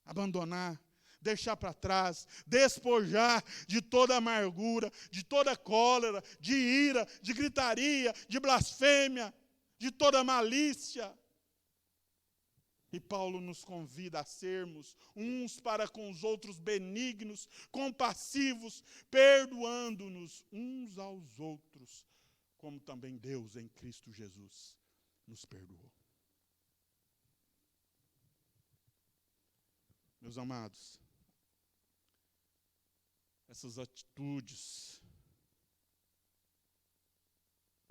Abandonar, deixar para trás, despojar de toda amargura, de toda cólera, de ira, de gritaria, de blasfêmia, de toda malícia. E Paulo nos convida a sermos uns para com os outros benignos, compassivos, perdoando-nos uns aos outros, como também Deus em Cristo Jesus nos perdoou. Meus amados, essas atitudes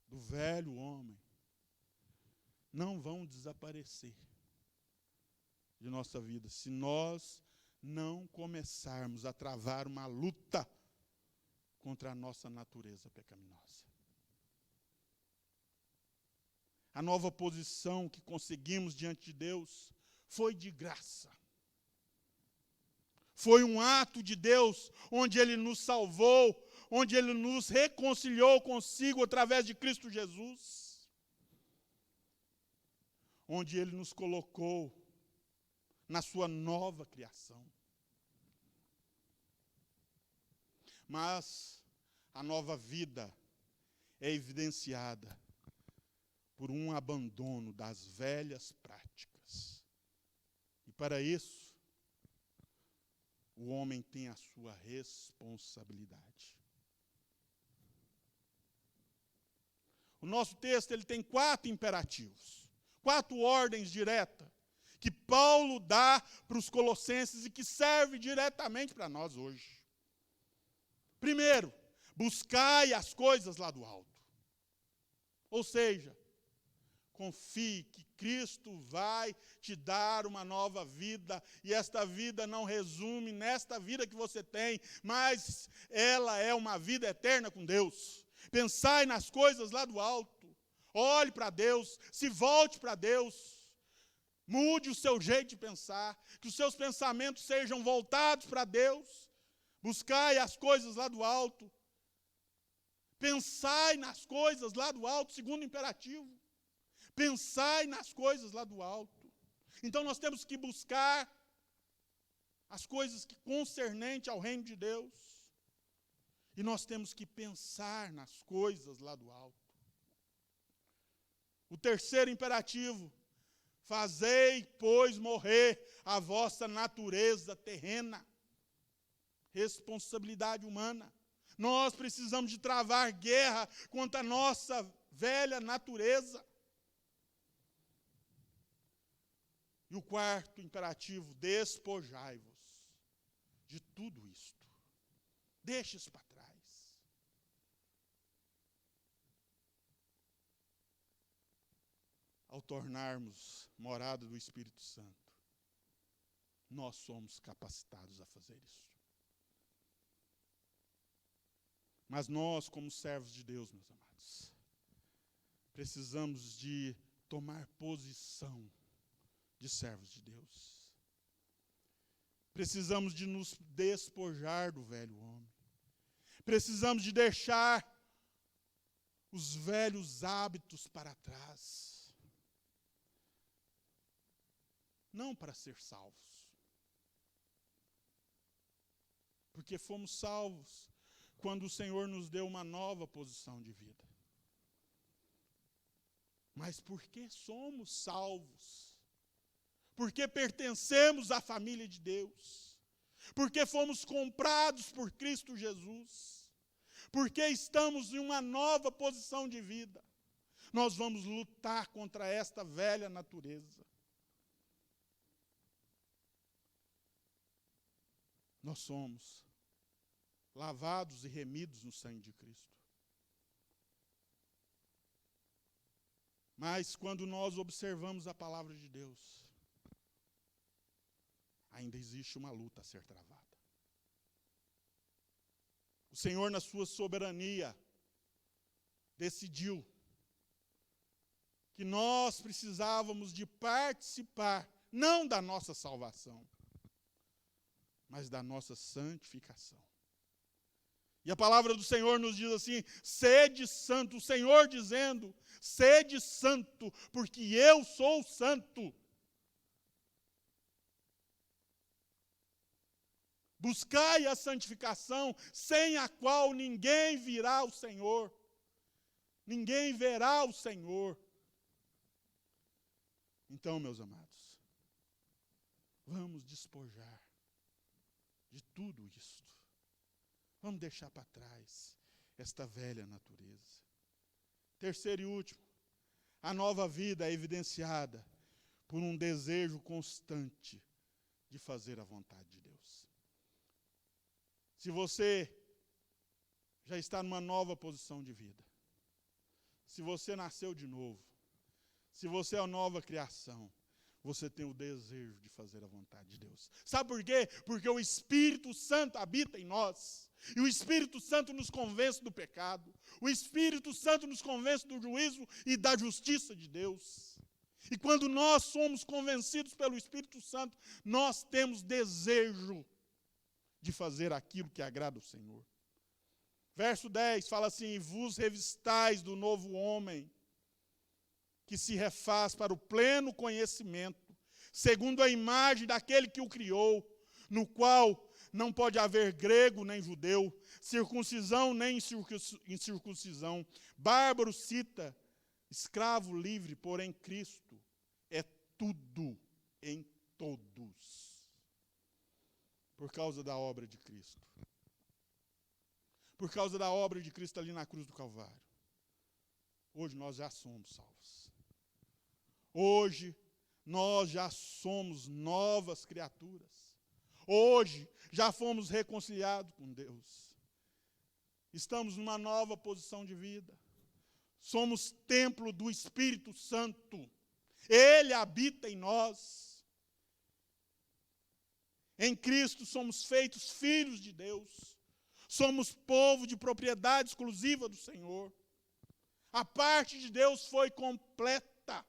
do velho homem não vão desaparecer de nossa vida se nós não começarmos a travar uma luta contra a nossa natureza pecaminosa. A nova posição que conseguimos diante de Deus foi de graça. Foi um ato de Deus, onde Ele nos salvou, onde Ele nos reconciliou consigo através de Cristo Jesus. Onde Ele nos colocou na sua nova criação. Mas a nova vida é evidenciada por um abandono das velhas práticas. E para isso, o homem tem a sua responsabilidade. O nosso texto ele tem 4 imperativos, 4 ordens diretas, que Paulo dá para os colossenses e que serve diretamente para nós hoje. Primeiro, buscai as coisas lá do alto. Ou seja, confie que Cristo vai te dar uma nova vida, e esta vida não resume nesta vida que você tem, mas ela é uma vida eterna com Deus. Pensai nas coisas lá do alto, olhe para Deus, se volte para Deus, mude o seu jeito de pensar, que os seus pensamentos sejam voltados para Deus. Buscai as coisas lá do alto, pensai nas coisas lá do alto, segundo imperativo. Pensai nas coisas lá do alto. Então nós temos que buscar as coisas que concernente ao reino de Deus. E nós temos que pensar nas coisas lá do alto. O terceiro imperativo: fazei, pois, morrer a vossa natureza terrena. Responsabilidade humana. Nós precisamos de travar guerra contra a nossa velha natureza. E o quarto imperativo, despojai-vos de tudo isto. Deixe isso para trás. Ao tornarmos morada do Espírito Santo, nós somos capacitados a fazer isso. Mas nós, como servos de Deus, meus amados, precisamos de tomar posição de servos de Deus. Precisamos de nos despojar do velho homem. Precisamos de deixar os velhos hábitos para trás. Não para ser salvos. Porque fomos salvos quando o Senhor nos deu uma nova posição de vida. Mas porque somos salvos? Porque pertencemos à família de Deus. Porque fomos comprados por Cristo Jesus. Porque estamos em uma nova posição de vida. Nós vamos lutar contra esta velha natureza. Nós somos lavados e remidos no sangue de Cristo. Mas quando nós observamos a palavra de Deus, ainda existe uma luta a ser travada. O Senhor, na sua soberania, decidiu que nós precisávamos de participar, não da nossa salvação, mas da nossa santificação. E a palavra do Senhor nos diz assim, sede santo, o Senhor dizendo, sede santo, porque eu sou santo. Buscai a santificação, sem a qual ninguém virá ao Senhor. Ninguém verá o Senhor. Então, meus amados, vamos despojar de tudo isto. Vamos deixar para trás esta velha natureza. Terceiro e último, a nova vida é evidenciada por um desejo constante de fazer a vontade de Deus. Se você já está numa nova posição de vida, se você nasceu de novo, se você é uma nova criação, você tem o desejo de fazer a vontade de Deus. Sabe por quê? Porque o Espírito Santo habita em nós. E o Espírito Santo nos convence do pecado. O Espírito Santo nos convence do juízo e da justiça de Deus. E quando nós somos convencidos pelo Espírito Santo, nós temos desejo de fazer aquilo que agrada ao Senhor. Verso 10 fala assim, vos revistais do novo homem, que se refaz para o pleno conhecimento, segundo a imagem daquele que o criou, no qual não pode haver grego nem judeu, circuncisão nem incircuncisão, bárbaro, cita, escravo livre, porém Cristo é tudo em todos. Por causa da obra de Cristo. Por causa da obra de Cristo ali na cruz do Calvário. Hoje nós já somos salvos. Hoje nós já somos novas criaturas. Hoje já fomos reconciliados com Deus. Estamos numa nova posição de vida. Somos templo do Espírito Santo. Ele habita em nós. Em Cristo somos feitos filhos de Deus. Somos povo de propriedade exclusiva do Senhor. A parte de Deus foi completa.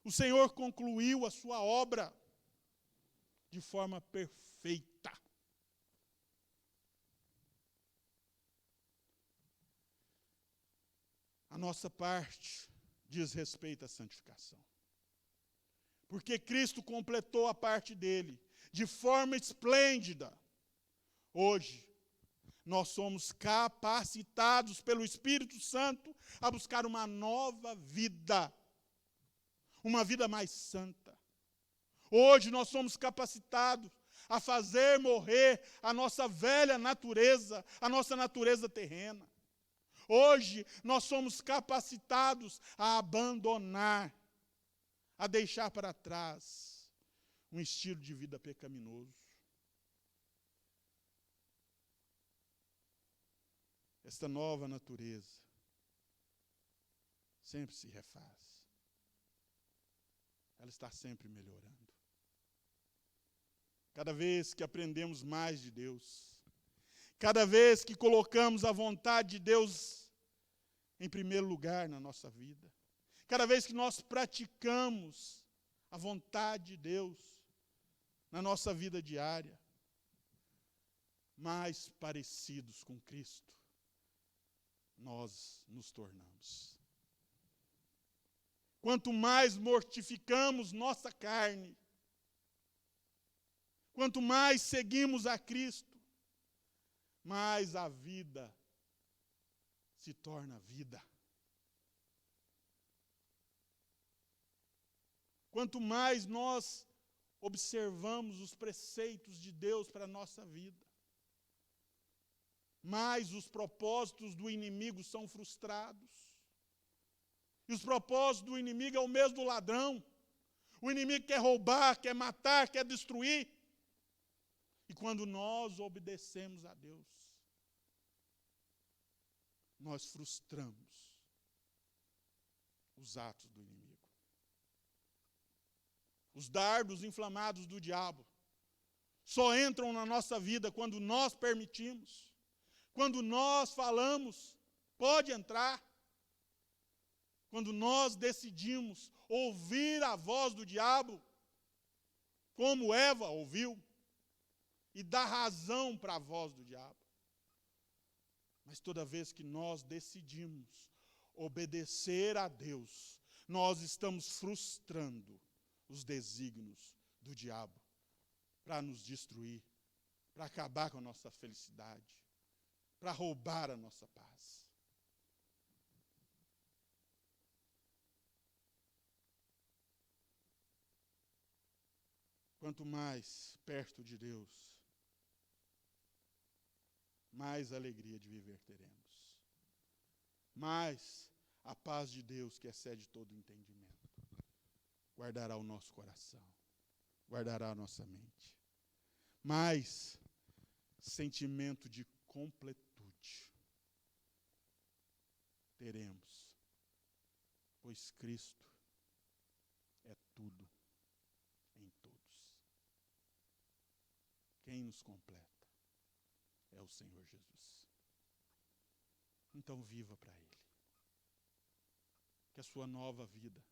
O Senhor concluiu a sua obra de forma perfeita. A nossa parte diz respeito à santificação. Porque Cristo completou a parte dele de forma esplêndida. Hoje, nós somos capacitados pelo Espírito Santo a buscar uma nova vida. Uma vida mais santa. Hoje nós somos capacitados a fazer morrer a nossa velha natureza, a nossa natureza terrena. Hoje nós somos capacitados a abandonar a deixar para trás um estilo de vida pecaminoso. Esta nova natureza sempre se refaz. Ela está sempre melhorando. Cada vez que aprendemos mais de Deus, cada vez que colocamos a vontade de Deus em primeiro lugar na nossa vida, cada vez que nós praticamos a vontade de Deus na nossa vida diária, mais parecidos com Cristo nós nos tornamos. Quanto mais mortificamos nossa carne, quanto mais seguimos a Cristo, mais a vida se torna vida. Quanto mais nós observamos os preceitos de Deus para a nossa vida, mais os propósitos do inimigo são frustrados. E os propósitos do inimigo é o mesmo do ladrão. O inimigo quer roubar, quer matar, quer destruir. E quando nós obedecemos a Deus, nós frustramos os atos do inimigo. Os dardos inflamados do diabo só entram na nossa vida quando nós permitimos. Quando nós falamos, pode entrar. Quando nós decidimos ouvir a voz do diabo, como Eva ouviu, e dar razão para a voz do diabo. Mas toda vez que nós decidimos obedecer a Deus, nós estamos frustrando os desígnios do diabo para nos destruir, para acabar com a nossa felicidade, para roubar a nossa paz. Quanto mais perto de Deus, mais alegria de viver teremos. Mais a paz de Deus, que excede todo entendimento, guardará o nosso coração, guardará a nossa mente. Mais sentimento de completude teremos, pois Cristo é tudo em todos. Quem nos completa é o Senhor Jesus. Então viva para Ele. Que a sua nova vida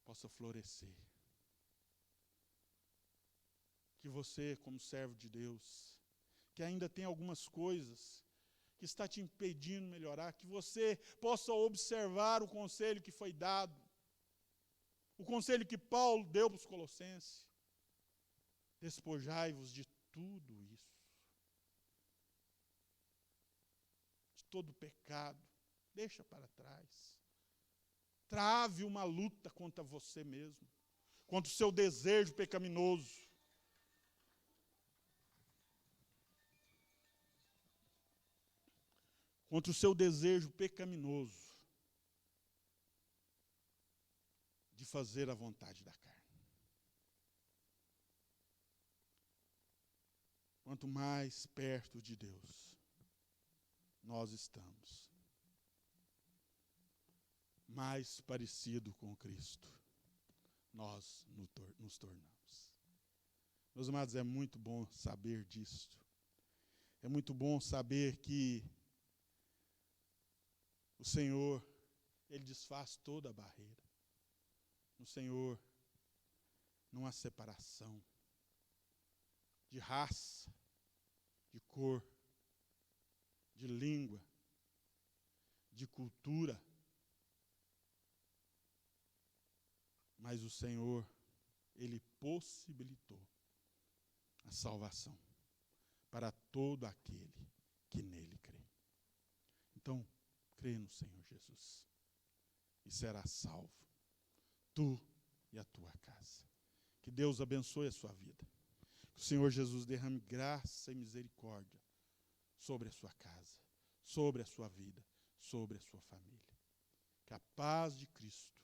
possa florescer. Que você, como servo de Deus, que ainda tem algumas coisas que está te impedindo de melhorar, que você possa observar o conselho que foi dado, o conselho que Paulo deu para os Colossenses. Despojai-vos de tudo isso, de todo pecado, deixa para trás. Trave uma luta contra você mesmo, contra o seu desejo pecaminoso. Contra o seu desejo pecaminoso de fazer a vontade da carne. Quanto mais perto de Deus nós estamos, mais parecido com Cristo nós nos tornamos. Meus amados, é muito bom saber disso. É muito bom saber que o Senhor, Ele desfaz toda a barreira. No Senhor não há separação de raça, de cor, de língua, de cultura. Mas o Senhor, Ele possibilitou a salvação para todo aquele que nele crê. Então, crê no Senhor Jesus e será salvo, tu e a tua casa. Que Deus abençoe a sua vida. Que o Senhor Jesus derrame graça e misericórdia sobre a sua casa, sobre a sua vida, sobre a sua família. Que a paz de Cristo,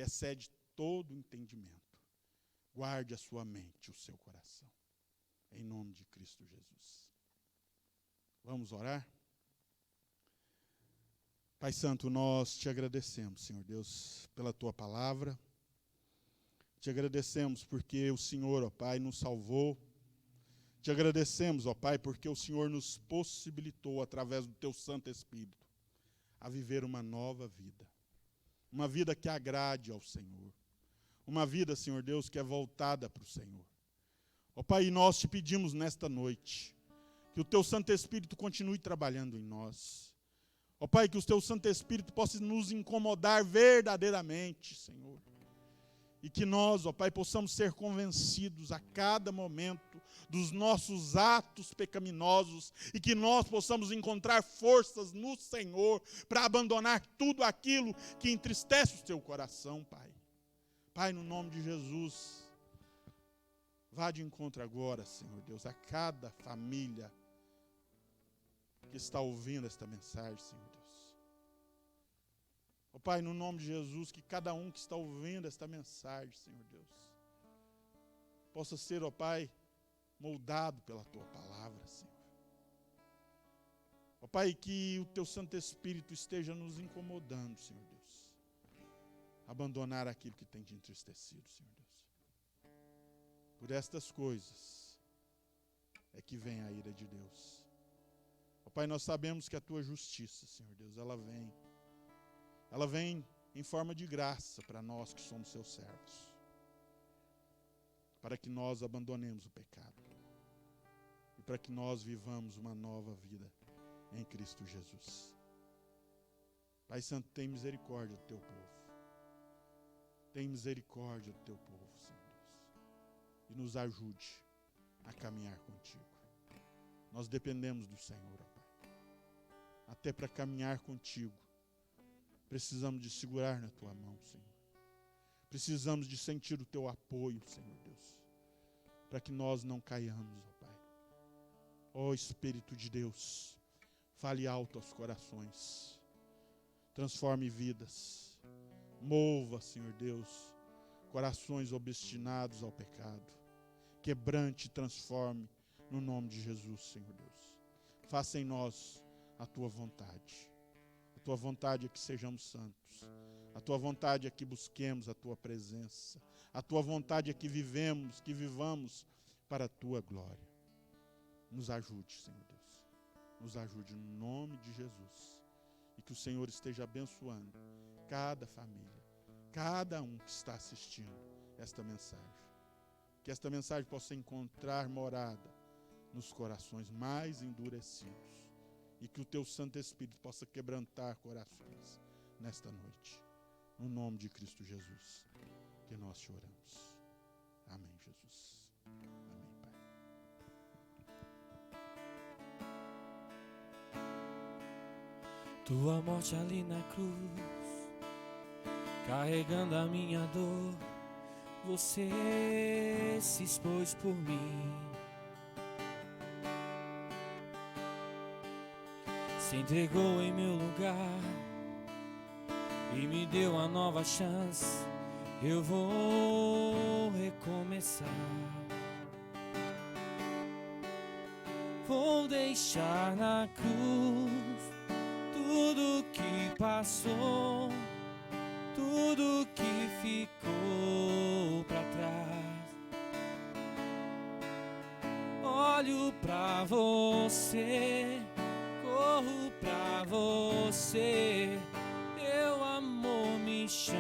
que excede todo entendimento, guarde a sua mente, o seu coração. Em nome de Cristo Jesus. Vamos orar? Pai Santo, nós te agradecemos, Senhor Deus, pela tua palavra. Te agradecemos porque o Senhor, ó Pai, nos salvou. Te agradecemos, ó Pai, porque o Senhor nos possibilitou, através do teu Santo Espírito, a viver uma nova vida. Uma vida que agrade ao Senhor. Uma vida, Senhor Deus, que é voltada para o Senhor. Ó Pai, nós te pedimos nesta noite que o teu Santo Espírito continue trabalhando em nós. Ó Pai, que o teu Santo Espírito possa nos incomodar verdadeiramente, Senhor. E que nós, ó Pai, possamos ser convencidos a cada momento dos nossos atos pecaminosos e que nós possamos encontrar forças no Senhor para abandonar tudo aquilo que entristece o teu coração, Pai. Pai, no nome de Jesus, vá de encontro agora, Senhor Deus, a cada família que está ouvindo esta mensagem, Senhor Deus. Ó Pai, no nome de Jesus, que cada um que está ouvindo esta mensagem, Senhor Deus, possa ser, ó Pai, moldado pela Tua palavra, Senhor. Ó Pai, que o Teu Santo Espírito esteja nos incomodando, Senhor Deus. Abandonar aquilo que tem te entristecido, Senhor Deus. Por estas coisas é que vem a ira de Deus. Ó Pai, nós sabemos que a Tua justiça, Senhor Deus, ela vem em forma de graça para nós que somos seus servos, para que nós abandonemos o pecado e para que nós vivamos uma nova vida em Cristo Jesus. Pai Santo, tem misericórdia do teu povo. Tem misericórdia do teu povo, Senhor Deus, e nos ajude a caminhar contigo. Nós dependemos do Senhor, ó Pai. Até para caminhar contigo, precisamos de segurar na tua mão, Senhor. Precisamos de sentir o teu apoio, Senhor Deus, para que nós não caiamos, ó Pai. Ó Espírito de Deus, fale alto aos corações, transforme vidas, mova, Senhor Deus, corações obstinados ao pecado, quebrante e transforme no nome de Jesus, Senhor Deus. Faça em nós a tua vontade. A tua vontade é que sejamos santos. A tua vontade é que busquemos a tua presença. A tua vontade é que vivamos para a tua glória. Nos ajude, Senhor Deus. Nos ajude no nome de Jesus. E que o Senhor esteja abençoando cada família, cada um que está assistindo esta mensagem. Que esta mensagem possa encontrar morada nos corações mais endurecidos. E que o teu Santo Espírito possa quebrantar corações nesta noite. No nome de Cristo Jesus, que nós te oramos. Amém, Jesus. Amém, Pai. Tua morte ali na cruz, carregando a minha dor, você se expôs por mim. Se entregou em meu lugar e me deu uma nova chance. Eu vou recomeçar. Vou deixar na cruz tudo que passou, tudo que ficou pra trás. Olho pra você, corro pra você, teu amor me chama.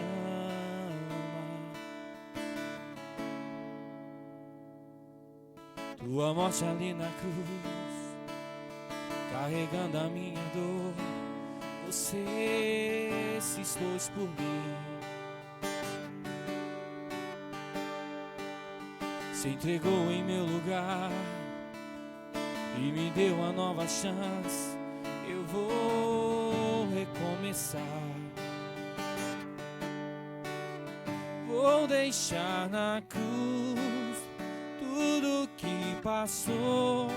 Tua morte ali na cruz, carregando a minha dor, você se expôs por mim. Se entregou em meu lugar e me deu uma nova chance. Eu vou recomeçar. Vou deixar na cruz tudo que passou,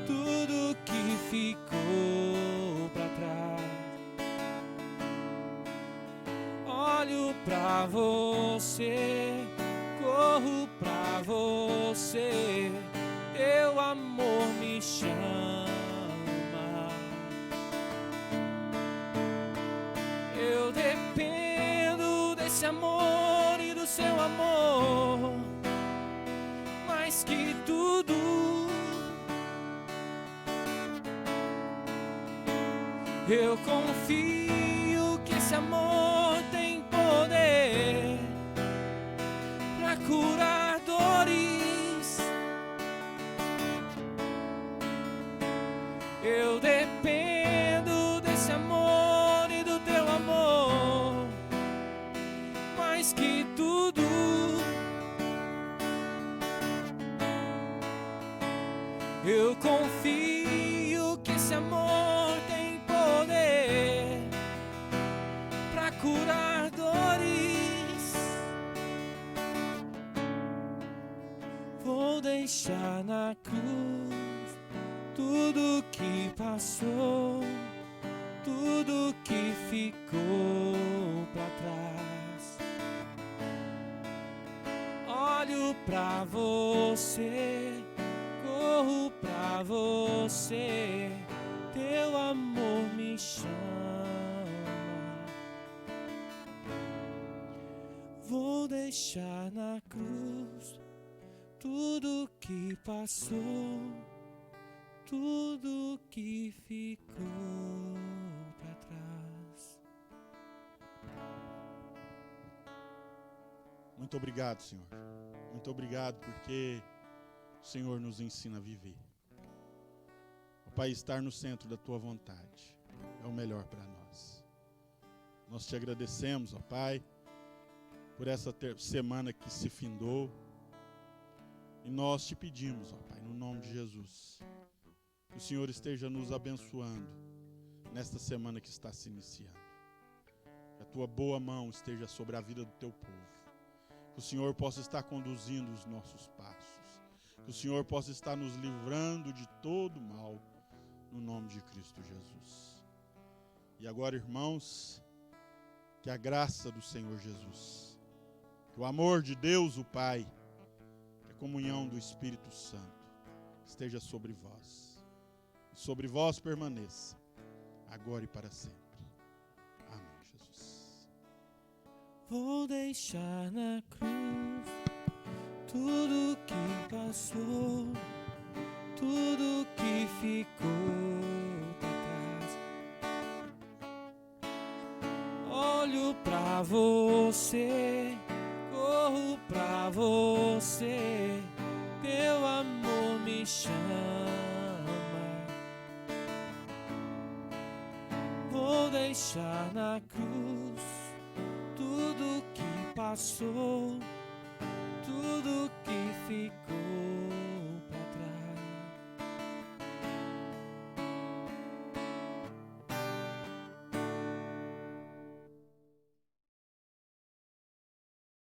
tudo que ficou pra trás. Olho pra você, corro pra você, teu amor me chama. Eu dependo desse amor e do seu amor, mais que tudo. Eu confio que esse amor tem poder pra curar dores. Eu dependo desse amor e do teu amor, mais que tudo. Eu confio que esse amor tem poder pra curar dores. Vou deixar na cruz tudo que passou, tudo que ficou pra trás. Olho pra você, corro pra você, teu amor me chama. Vou deixar na cruz tudo que passou, tudo que ficou pra trás. Muito obrigado, Senhor. Muito obrigado porque o Senhor nos ensina a viver. Ó Pai, estar no centro da Tua vontade é o melhor para nós. Nós te agradecemos, ó Pai, por essa semana que se findou. E nós te pedimos, ó Pai, no nome de Jesus, que o Senhor esteja nos abençoando nesta semana que está se iniciando. Que a Tua boa mão esteja sobre a vida do Teu povo. Que o Senhor possa estar conduzindo os nossos passos. Que o Senhor possa estar nos livrando de todo mal, no nome de Cristo Jesus. E agora, irmãos, que a graça do Senhor Jesus, que o amor de Deus, o Pai, que a comunhão do Espírito Santo esteja sobre vós. E sobre vós permaneça, agora e para sempre. Amém, Jesus. Vou deixar na cruz tudo que passou, tudo que ficou pra trás. Olho pra você, corro pra você, teu amor me chama. Vou deixar na cruz tudo que passou, tudo que ficou